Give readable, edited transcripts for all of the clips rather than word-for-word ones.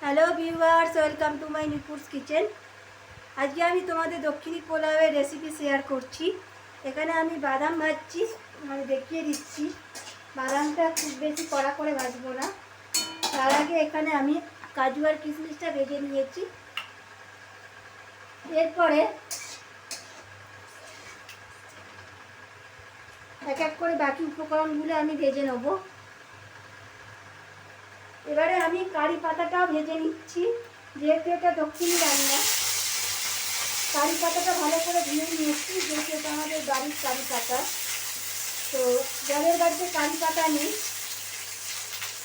Hello viewers, welcome to my নিপুরস kitchen. আজকে আমি তোমাদের দক্ষিণী পোলাওয়ের রেসিপি শেয়ার করছি। এখানে আমি বাদাম ভাজছি, আমি দেখিয়ে দিচ্ছি। বাদামটা খুব বেশি কড়া করে ভাজবো না। তার আগে এখানে আমি কাজু আর কিশমিশটা ভেজে নিয়েছি। এরপরে এক এক করে বাকি উপকরণগুলো আমি ভেজে নেব। এবারে আমি কারি পাতাটাও ভেজে নিচ্ছি, যেহেতু এটা দক্ষিণী রান্না। কারি পাতাটা ভালো করে ধুয়ে নিয়েছি, যেহেতু এটা আমাদের বাড়ির কারি পাতা। তো যাদের বাড়িতে কারি পাতা নেই,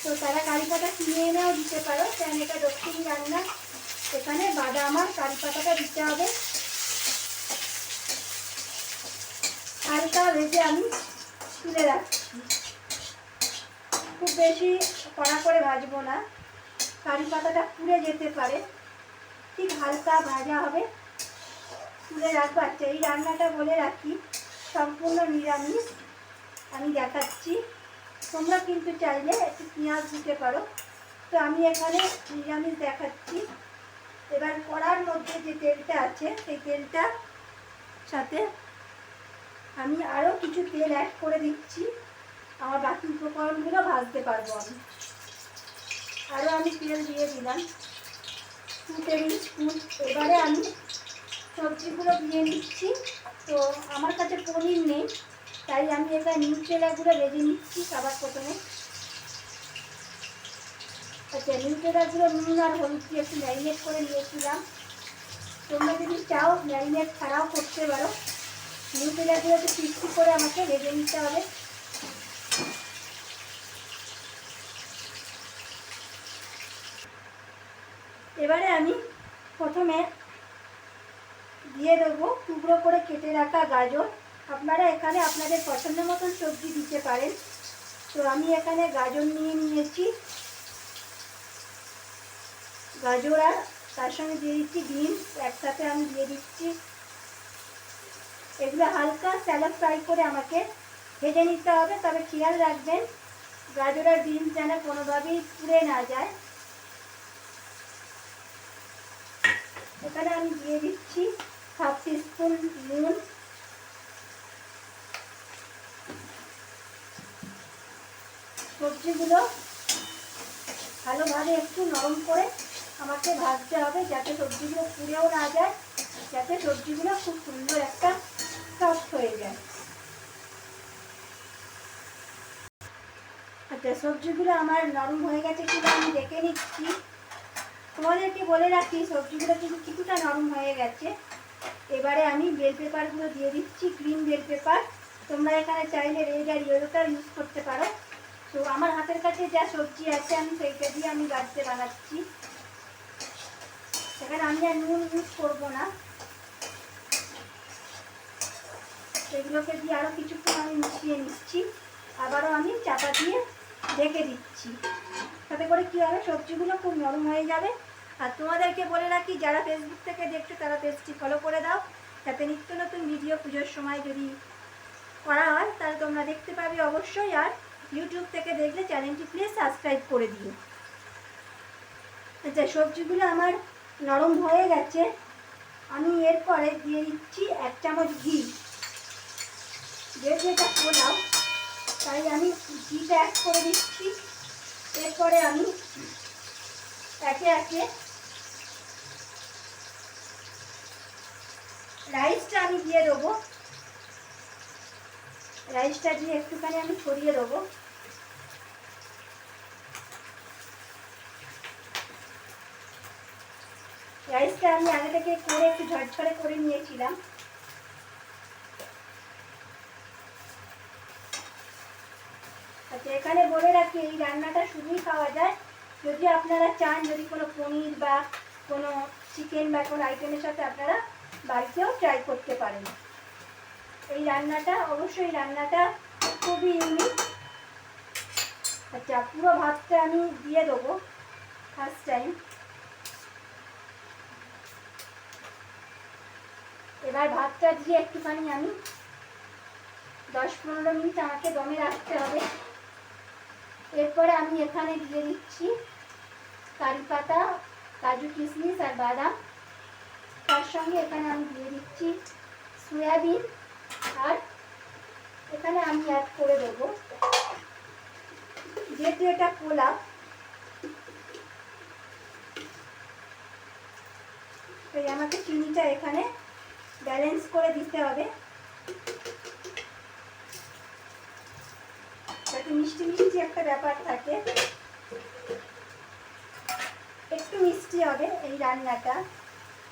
তো তারা কারি পাতা কিনে এনেও দিতে পারো, কারণ এটা দক্ষিণী রান্না। এখানে বাদাম আর কারি পাতাটা দিতে হবে। হালকা ভেজে আমি তুলে রাখছি, খুব বেশি কড়া করে ভাজবো না, কারি পাতাটা পুড়ে যেতে পারে। ঠিক হালকা ভাজা হবে, তুলে রাখবো। আচ্ছা, এই রান্নাটা বলে রাখি সম্পূর্ণ নিরামিষ। আমি দেখাচ্ছি, তোমরা কিন্তু চাইলে একটু পেঁয়াজ দিতে পারো, তো আমি এখানে নিরামিষ দেখাচ্ছি। এবার কড়ার মধ্যে যে তেলটা আছে, সেই তেলটা সাথে আমি আরও কিছু তেল অ্যাড করে দিচ্ছি। আমার বাকি উপকরণগুলো ভাজতে পারবো আমি। আরও আমি তেল দিয়ে দিলাম 2 টেবিল স্পুন। এবারে আমি সবজিগুলো দিয়ে নিচ্ছি। তো আমার কাছে পনির নেই, তাই আমি এবার নিউট্রেলাগুলো ভেজে নিচ্ছি সবার প্রথমে। আচ্ছা, নিউট্রেলাগুলো নুন আর হলুদ দিয়ে একটু ম্যারিনেট করে নিয়েছিলাম। তোমরা যদি চাও ম্যারিনেট ছাড়াও করতে পারো। নিউট্রেলাগুলো একটু ক্রিস্পি করে আমাকে ভেজে নিতে হবে। এবারে আমি প্রথমে দিয়ে দেবো টুকরো করে কেটে রাখা গাজর। আপনারা এখানে আপনাদের পছন্দ মতন সবজি দিতে পারেন। তো আমি এখানে গাজর নিয়ে নিয়েছি, গাজর আর তার সঙ্গে দিয়ে দিচ্ছি বিনস, একসাথে আমি দিয়ে দিচ্ছি। এগুলো হালকা স্যালো ফ্রাই করে আমাকে ভেজে নিতে হবে, তবে খেয়াল রাখবেন গাজর আর বিনস যেন কোনোভাবেই পুড়ে না যায়। এখানে আমি দিয়ে দিচ্ছি 1/2 টিস্পুন নুন। সবজিগুলো ভালোভাবে একটু নরম করে আমাকে ভাজতে হবে, যাতে সবজিগুলো পুড়েও না যায়, যাতে সবজিগুলো খুব সুন্দর একটা সফট হয়ে যায়। আচ্ছা, সবজিগুলো আমার নরম হয়ে গেছে কিনা আমি দেখে নিচ্ছি। তোমাদেরকে বলে রাখি সবজিগুলো কিন্তু কিছুটা নরম হয়ে গেছে। এবারে আমি বেল পেপারগুলো দিয়ে দিচ্ছি, গ্রিন বেল পেপার। তোমরা এখানে চাইলে রেড আর ইয়েলোটা ইউজ করতে পারো। তো আমার হাতের কাছে যা সবজি আছে আমি সেইটা দিয়ে আমি বানাচ্ছি। এখানে আমি আর নুন ইউজ করবো না। এগুলোকে দিয়ে আরও কিছুক্ষণ আমি মিশিয়ে নিচ্ছি। আবারও আমি চাপা দিয়ে ঢেকে দিচ্ছি। তাতে করে কী হবে, সবজিগুলো খুব নরম হয়ে যাবে। আর তোমাদেরকে বলে রাখি, যারা ফেসবুক থেকে দেখছো তারা পেজটি ফলো করে দাও, যাতে নিত্য নতুন ভিডিও পুজোর সময় যদি করা হয় তাহলে তোমরা দেখতে পাবে অবশ্যই। আর ইউটিউব থেকে দেখলে চ্যানেলটি প্লিজ সাবস্ক্রাইব করে দিও। আচ্ছা, সবজিগুলো আমার নরম হয়ে গেছে। আমি এরপরে দিয়ে দিচ্ছি 1 চামচ ঘি। যেহেতু এটা পোলাও, তাই আমি ঘিটা অ্যাড করে দিচ্ছি। এরপরে আমি একে একে রাইসটা আমি দিয়ে দেবো। রাইসটা দিয়ে একটুখানি আমি ছড়িয়ে দেবো। রাইসটা আমি আগে থেকে করে একটু ঝরঝরে করে নিয়েছিলাম। আচ্ছা, এখানে বলে রাখি এই রান্নাটা শুধুই খাওয়া যায়। যদি আপনারা চান, যদি কোনো পনির বা কোনো চিকেন বা কোনো আইটেমের সাথে আপনারা বাড়িতেও ট্রাই করতে পারেন। এই রান্নাটা খুবই ইউনিক। আচ্ছা, পুরো ভাতটা আমি দিয়ে দেবো ফার্স্ট টাইম। এবার ভাতটা দিয়ে একটুখানি আমি 10-15 মিনিট আমাকে দমে রাখতে হবে। এরপরে আমি এখানে দিয়ে দিচ্ছি কারি পাতা কাজু কিশমিশ আর বাদাম। তার সঙ্গে এখানে আমি দিয়ে দিচ্ছি সয়াবিন, আর এখানে আমি অ্যাড করে দেবো, যেহেতু এটা পোলাও, তাই আমাকে চিনিটা এখানে ব্যালেন্স করে দিতে হবে, যাতে মিষ্টি মিষ্টি একটা ব্যাপার থাকে। একটু মিষ্টি হবে এই রান্নাটা।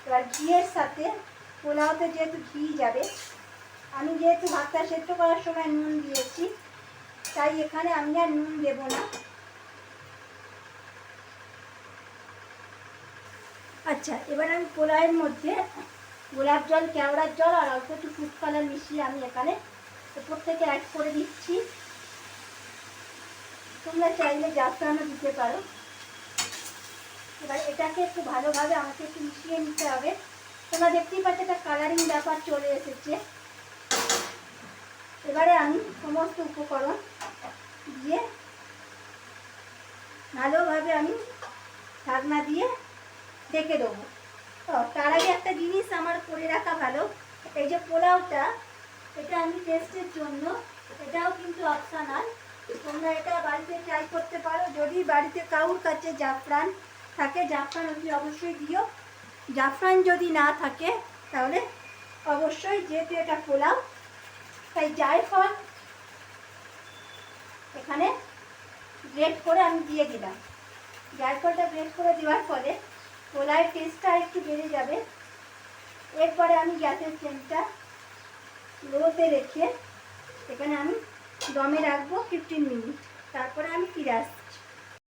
এবার ঘিয়ের সাথে, পোলাওতে যেহেতু ঘি যাবে, আমি যেহেতু ভাতটা সেদ্ধ করার সময় নুন দিয়েছি, তাই এখানে আমি আর নুন দেব না। আচ্ছা, এবার আমি পোলাওয়ের মধ্যে গোলাপ জল, কেওড়ার জল আর অল্প একটু ফুড কালার মিশিয়ে আমি এখানে উপর থেকে অ্যাড করে দিচ্ছি। তোমরা চাইলে জাফরানও দিতে পারো। এবার এটাকে একটু ভালোভাবে আমাকে একটু মিশিয়ে নিতে হবে। তোমরা দেখতেই পাচ্ছ একটা কালারিং ব্যাপার চলে এসেছে। এবারে আমি সমস্ত উপকরণ দিয়ে ভালোভাবে আমি ঢাকনা দিয়ে ঢেকে দেবো। তো তার আগে একটা জিনিস আমার করে রাখা ভালো, এই যে পোলাওটা, এটা আমি টেস্টের জন্য, এটাও কিন্তু অপশনাল, তোমরা এটা বাড়িতে ট্রাই করতে পারো। যদি বাড়িতে কারোর কাছে জাফরান থাকে, জাফরান অবশ্যই দিও। জাফরান যদি না থাকে তাহলে অবশ্যই, যেহেতু এটা পোলাও, তাই জায়ফল এখানে গ্রেট করে আমি দিয়ে দিলাম। জায়ফলটা গ্রেট করে দেওয়ার ফলে পোলাওয়ের টেস্টটা একটু বেড়ে যাবে। এরপরে আমি গ্যাসের ফ্লেমটা লোতে রেখে এখানে আমি দমে রাখবো 15 মিনিট, তারপরে আমি ফিরে আসছি।